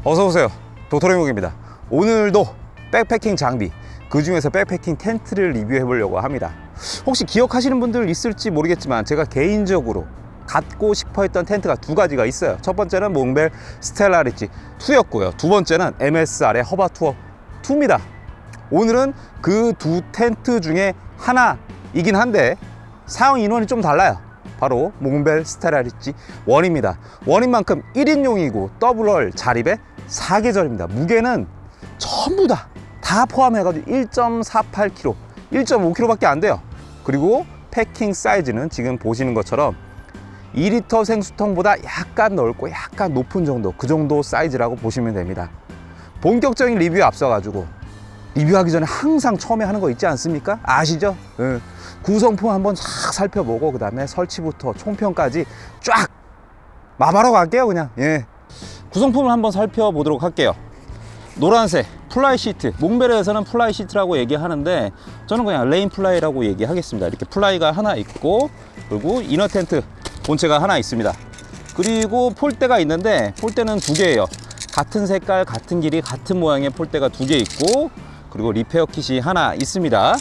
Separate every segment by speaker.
Speaker 1: 어서오세요, 도토리묵입니다. 오늘도 백패킹 장비, 그 중에서 백패킹 텐트를 리뷰해 보려고 합니다. 혹시 기억하시는 분들 있을지 모르겠지만 제가 개인적으로 갖고 싶어 했던 텐트가 두 가지가 있어요. 첫 번째는 몽벨 스텔라리티 2였고요. 두 번째는 MSR의 허바투어 2입니다. 오늘은 그 두 텐트 중에 하나이긴 한데 사용 인원이 좀 달라요. 바로 몽벨 스텔라리티 1입니다. 1인 만큼 1인용이고 더블월 자립의 4계절입니다. 무게는 전부 다 포함해가지고 1.48kg, 1.5kg 밖에 안 돼요. 그리고 패킹 사이즈는 지금 보시는 것처럼 2리터 생수통보다 약간 넓고 약간 높은 정도, 그 정도 사이즈라고 보시면 됩니다. 본격적인 리뷰에 앞서가지고 리뷰하기 전에 항상 처음에 하는 거 있지 않습니까? 아시죠? 구성품 한번 싹 살펴보고 그 다음에 설치부터 총평까지 쫙 마바로 갈게요. 그냥 구성품을 한번 살펴보도록 할게요. 노란색 플라이 시트, 몽벨에서는 플라이 시트라고 얘기하는데 저는 그냥 레인 플라이라고 얘기하겠습니다. 이렇게 플라이가 하나 있고, 그리고 이너 텐트 본체가 하나 있습니다. 그리고 폴대가 있는데 폴대는 두 개예요. 같은 색깔, 같은 길이, 같은 모양의 폴대가 두 개 있고, 그리고 리페어 킷이 하나 있습니다.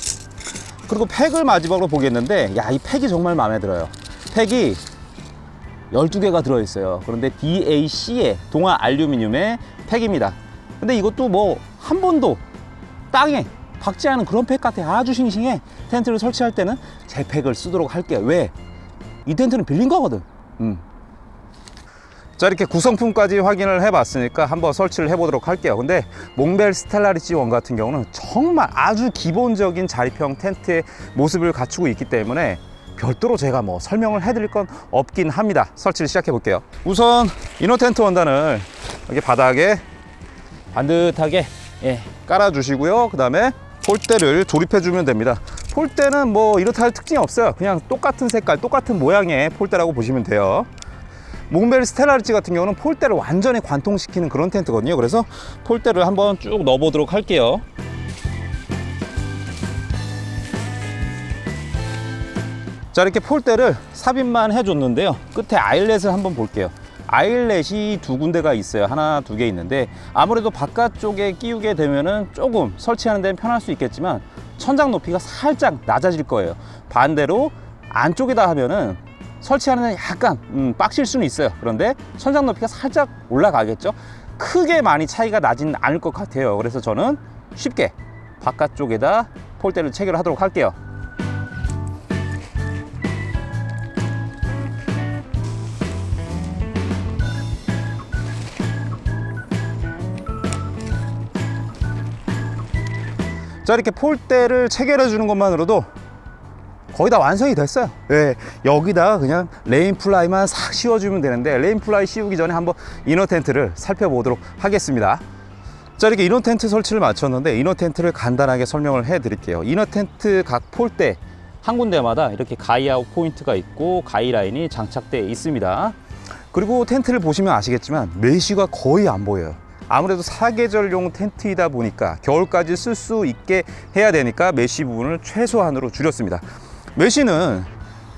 Speaker 1: 그리고 팩을 마지막으로 보겠는데, 이 팩이 정말 마음에 들어요. 팩이 12개가 들어있어요. 그런데 DAC의 동아 알루미늄의 팩입니다. 근데 이것도 뭐 한 번도 땅에 박지 않은 그런 팩 같아요. 아주 싱싱해. 텐트를 설치할 때는 제 팩을 쓰도록 할게요. 왜? 이 텐트는 빌린 거거든. 자, 이렇게 구성품까지 확인을 해봤으니까 한번 설치를 해보도록 할게요. 근데 몽벨 스텔라리티 1 같은 경우는 정말 아주 기본적인 자립형 텐트의 모습을 갖추고 있기 때문에 별도로 제가 뭐 설명을 해드릴 건 없긴 합니다. 설치를 시작해 볼게요. 우선 이너 텐트 원단을 여기 바닥에 반듯하게 깔아주시고요. 그 다음에 폴대를 조립해 주면 됩니다. 폴대는 뭐 이렇다 할 특징이 없어요. 그냥 똑같은 색깔, 똑같은 모양의 폴대라고 보시면 돼요. 몽벨 스텔라리티 같은 경우는 폴대를 완전히 관통시키는 그런 텐트거든요. 그래서 폴대를 한번 쭉 넣어 보도록 할게요. 자, 이렇게 폴대를 삽입만 해줬는데요. 끝에 아일렛을 한번 볼게요. 아일렛이 두 군데가 있어요. 하나, 두 개 있는데 아무래도 바깥쪽에 끼우게 되면은 조금 설치하는 데는 편할 수 있겠지만 천장 높이가 살짝 낮아질 거예요. 반대로 안쪽에다 하면은 설치하는 데는 약간 빡실 수는 있어요. 그런데 천장 높이가 살짝 올라가겠죠. 크게 많이 차이가 나지는 않을 것 같아요. 그래서 저는 쉽게 바깥쪽에다 폴대를 체결하도록 할게요. 자, 이렇게 폴대를 체결해 주는 것만으로도 거의 다 완성이 됐어요. 여기다가 그냥 레인 플라이만 싹 씌워주면 되는데, 레인 플라이 씌우기 전에 한번 이너 텐트를 살펴보도록 하겠습니다. 자, 이렇게 이너 텐트 설치를 마쳤는데 이너 텐트를 간단하게 설명을 해 드릴게요. 이너 텐트 각 폴대 한 군데마다 이렇게 가이아웃 포인트가 있고 가이라인이 장착되어 있습니다. 그리고 텐트를 보시면 아시겠지만 메쉬가 거의 안 보여요. 아무래도 사계절용 텐트이다 보니까 겨울까지 쓸 수 있게 해야 되니까 메쉬 부분을 최소한으로 줄였습니다. 메쉬는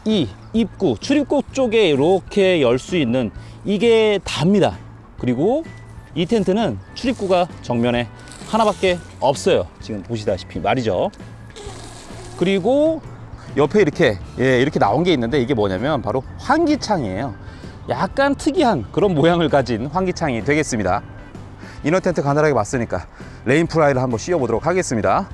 Speaker 1: 이 입구, 출입구 쪽에 이렇게 열 수 있는 이게 답니다. 그리고 이 텐트는 출입구가 정면에 하나밖에 없어요. 지금 보시다시피 말이죠. 그리고 옆에 이렇게 나온 게 있는데 이게 뭐냐면 바로 환기창이에요. 약간 특이한 그런 모양을 가진 환기창이 되겠습니다. 이너 텐트 간단하게 봤으니까 레인 플라이를 한번 씌워 보도록 하겠습니다.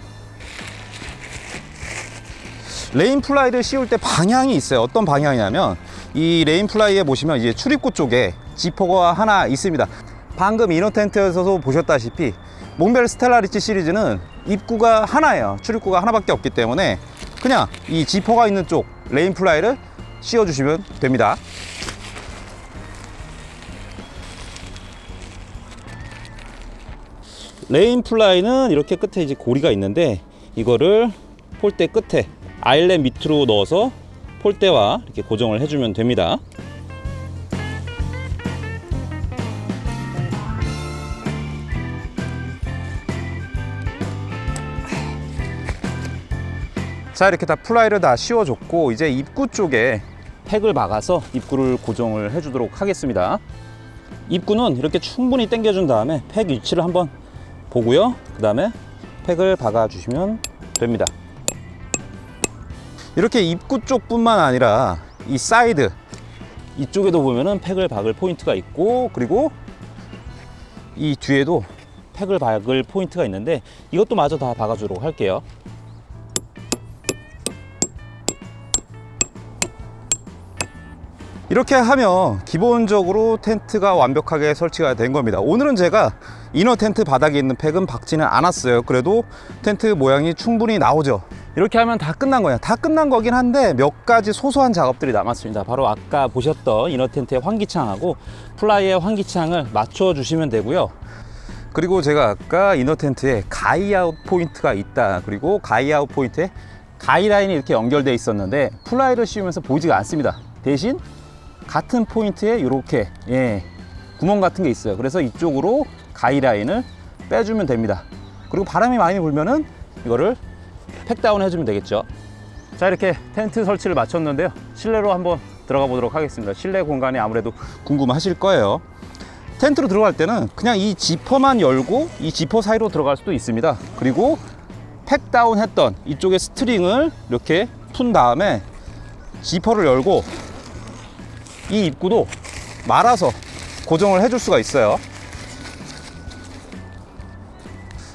Speaker 1: 레인 플라이를 씌울 때 방향이 있어요. 어떤 방향이냐면 이 레인 플라이에 보시면 이제 출입구 쪽에 지퍼가 하나 있습니다. 방금 이너 텐트에서도 보셨다시피 몽벨 스텔라리티 시리즈는 입구가 하나예요. 출입구가 하나밖에 없기 때문에 그냥 이 지퍼가 있는 쪽 레인 플라이를 씌워 주시면 됩니다. 레인 플라이는 이렇게 끝에 이제 고리가 있는데 이거를 폴대 끝에 아일렛 밑으로 넣어서 폴대와 이렇게 고정을 해주면 됩니다. 자, 이렇게 다 플라이를 다 씌워줬고 이제 입구 쪽에 팩을 박아서 입구를 고정을 해주도록 하겠습니다. 입구는 이렇게 충분히 당겨준 다음에 팩 위치를 한번 보고요. 그 다음에 팩을 박아 주시면 됩니다. 이렇게 입구 쪽뿐만 아니라 이 사이드 이쪽에도 보면은 팩을 박을 포인트가 있고, 그리고 이 뒤에도 팩을 박을 포인트가 있는데 이것도 마저 다 박아주도록 할게요. 이렇게 하면 기본적으로 텐트가 완벽하게 설치가 된 겁니다. 오늘은 제가 이너 텐트 바닥에 있는 팩은 박지는 않았어요. 그래도 텐트 모양이 충분히 나오죠. 이렇게 하면 다 끝난 거예요. 다 끝난 거긴 한데 몇 가지 소소한 작업들이 남았습니다. 바로 아까 보셨던 이너 텐트의 환기창하고 플라이의 환기창을 맞춰 주시면 되고요. 그리고 제가 아까 이너 텐트에 가이아웃 포인트가 있다, 그리고 가이아웃 포인트에 가이라인이 이렇게 연결되어 있었는데 플라이를 씌우면서 보이지가 않습니다. 대신 같은 포인트에 이렇게 구멍 같은 게 있어요. 그래서 이쪽으로 가이라인을 빼주면 됩니다. 그리고 바람이 많이 불면은 이거를 팩다운 해주면 되겠죠. 자, 이렇게 텐트 설치를 마쳤는데요. 실내로 한번 들어가 보도록 하겠습니다. 실내 공간이 아무래도 궁금하실 거예요. 텐트로 들어갈 때는 그냥 이 지퍼만 열고 이 지퍼 사이로 들어갈 수도 있습니다. 그리고 팩다운 했던 이쪽에 스트링을 이렇게 푼 다음에 지퍼를 열고 이 입구도 말아서 고정을 해줄 수가 있어요.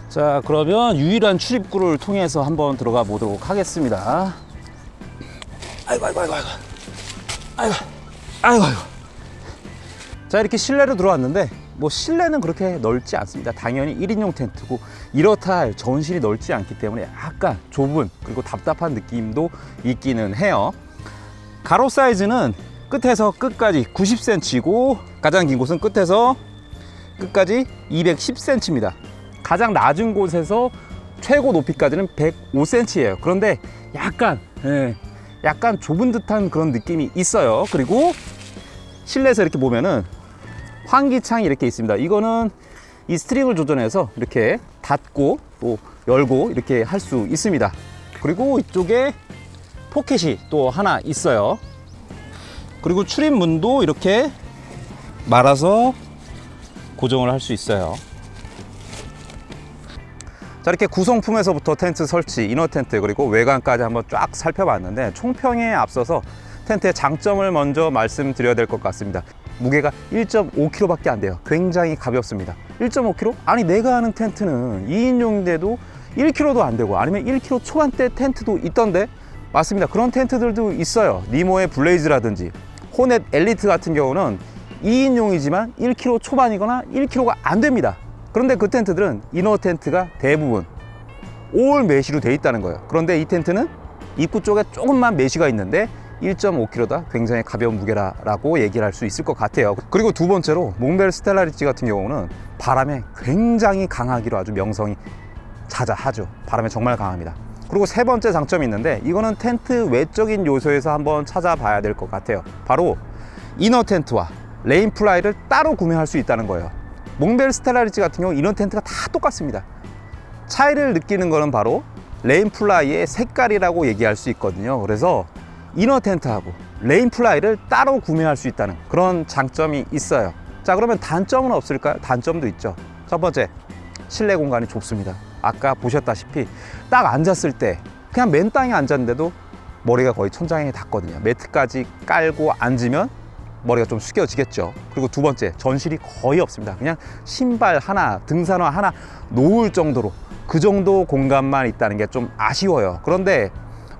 Speaker 1: 자, 그러면 유일한 출입구를 통해서 한번 들어가 보도록 하겠습니다. 아이고. 자, 이렇게 실내로 들어왔는데 뭐 실내는 그렇게 넓지 않습니다. 당연히 1인용 텐트고 이렇다 할 전실이 넓지 않기 때문에 약간 좁은, 그리고 답답한 느낌도 있기는 해요. 가로 사이즈는 끝에서 끝까지 90cm고 가장 긴 곳은 끝에서 끝까지 210cm입니다. 가장 낮은 곳에서 최고 높이까지는 105cm예요. 그런데 약간 좁은 듯한 그런 느낌이 있어요. 그리고 실내에서 이렇게 보면은 환기창이 이렇게 있습니다. 이거는 이 스트링을 조정해서 이렇게 닫고 또 열고 이렇게 할 수 있습니다. 그리고 이쪽에 포켓이 또 하나 있어요. 그리고 출입문도 이렇게 말아서 고정을 할 수 있어요. 자, 이렇게 구성품에서부터 텐트 설치, 이너 텐트, 그리고 외관까지 한번 쫙 살펴봤는데 총평에 앞서서 텐트의 장점을 먼저 말씀드려야 될 것 같습니다. 무게가 1.5kg 밖에 안 돼요. 굉장히 가볍습니다. 1.5kg? 아니, 내가 아는 텐트는 2인용인데도 1kg도 안 되고, 아니면 1kg 초반대 텐트도 있던데. 맞습니다. 그런 텐트들도 있어요. 니모의 블레이즈라든지 호넷 엘리트 같은 경우는 2인용이지만 1kg 초반이거나 1kg가 안 됩니다. 그런데 그 텐트들은 이너 텐트가 대부분 올 메쉬로 되어 있다는 거예요. 그런데 이 텐트는 입구 쪽에 조금만 메쉬가 있는데 1.5kg다. 굉장히 가벼운 무게라고 얘기를 할 수 있을 것 같아요. 그리고 두 번째로 몽벨 스텔라리지 같은 경우는 바람에 굉장히 강하기로 아주 명성이 자자하죠. 바람에 정말 강합니다. 그리고 세 번째 장점이 있는데 이거는 텐트 외적인 요소에서 한번 찾아봐야 될 것 같아요. 바로 이너 텐트와 레인 플라이를 따로 구매할 수 있다는 거예요. 몽벨 스텔라리지 같은 경우 이너 텐트가 다 똑같습니다. 차이를 느끼는 거는 바로 레인 플라이의 색깔이라고 얘기할 수 있거든요. 그래서 이너 텐트하고 레인 플라이를 따로 구매할 수 있다는 그런 장점이 있어요. 자, 그러면 단점은 없을까요? 단점도 있죠. 첫 번째, 실내 공간이 좁습니다. 아까 보셨다시피 딱 앉았을 때 그냥 맨 땅에 앉았는데도 머리가 거의 천장에 닿거든요. 매트까지 깔고 앉으면 머리가 좀 숙여지겠죠. 그리고 두 번째, 전실이 거의 없습니다. 그냥 신발 하나, 등산화 하나 놓을 정도로 그 정도 공간만 있다는 게 좀 아쉬워요. 그런데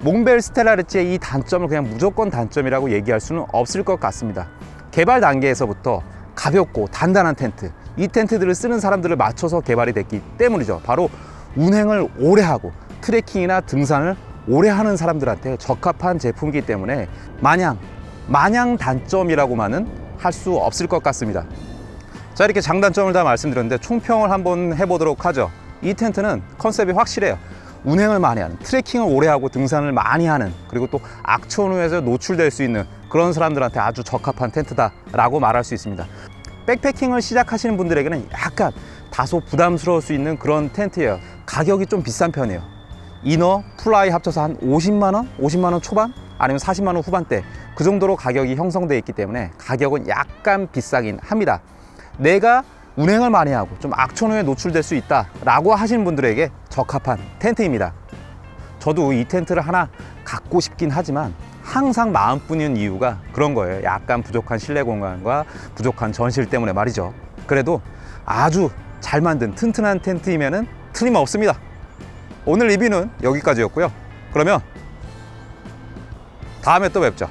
Speaker 1: 몽벨 스텔라리지의 이 단점을 그냥 무조건 단점이라고 얘기할 수는 없을 것 같습니다. 개발 단계에서부터 가볍고 단단한 텐트, 이 텐트들을 쓰는 사람들을 맞춰서 개발이 됐기 때문이죠. 바로 운행을 오래 하고 트레킹이나 등산을 오래 하는 사람들한테 적합한 제품이기 때문에 마냥 단점이라고만은 할 수 없을 것 같습니다. 자, 이렇게 장단점을 다 말씀드렸는데 총평을 한번 해보도록 하죠. 이 텐트는 컨셉이 확실해요. 운행을 많이 하는, 트레킹을 오래 하고 등산을 많이 하는, 그리고 또 악천후에서 노출될 수 있는 그런 사람들한테 아주 적합한 텐트다라고 말할 수 있습니다. 백패킹을 시작하시는 분들에게는 약간 다소 부담스러울 수 있는 그런 텐트예요. 가격이 좀 비싼 편이에요. 이너, 플라이 합쳐서 한 50만원? 50만원 초반? 아니면 40만원 후반대, 그 정도로 가격이 형성되어 있기 때문에 가격은 약간 비싸긴 합니다. 내가 운행을 많이 하고 좀 악천후에 노출될 수 있다 라고 하시는 분들에게 적합한 텐트입니다. 저도 이 텐트를 하나 갖고 싶긴 하지만 항상 마음뿐인 이유가 그런 거예요. 약간 부족한 실내 공간과 부족한 전실 때문에 말이죠. 그래도 아주 잘 만든 튼튼한 텐트이면은 틀림없습니다. 오늘 리뷰는 여기까지였고요. 그러면 다음에 또 뵙죠.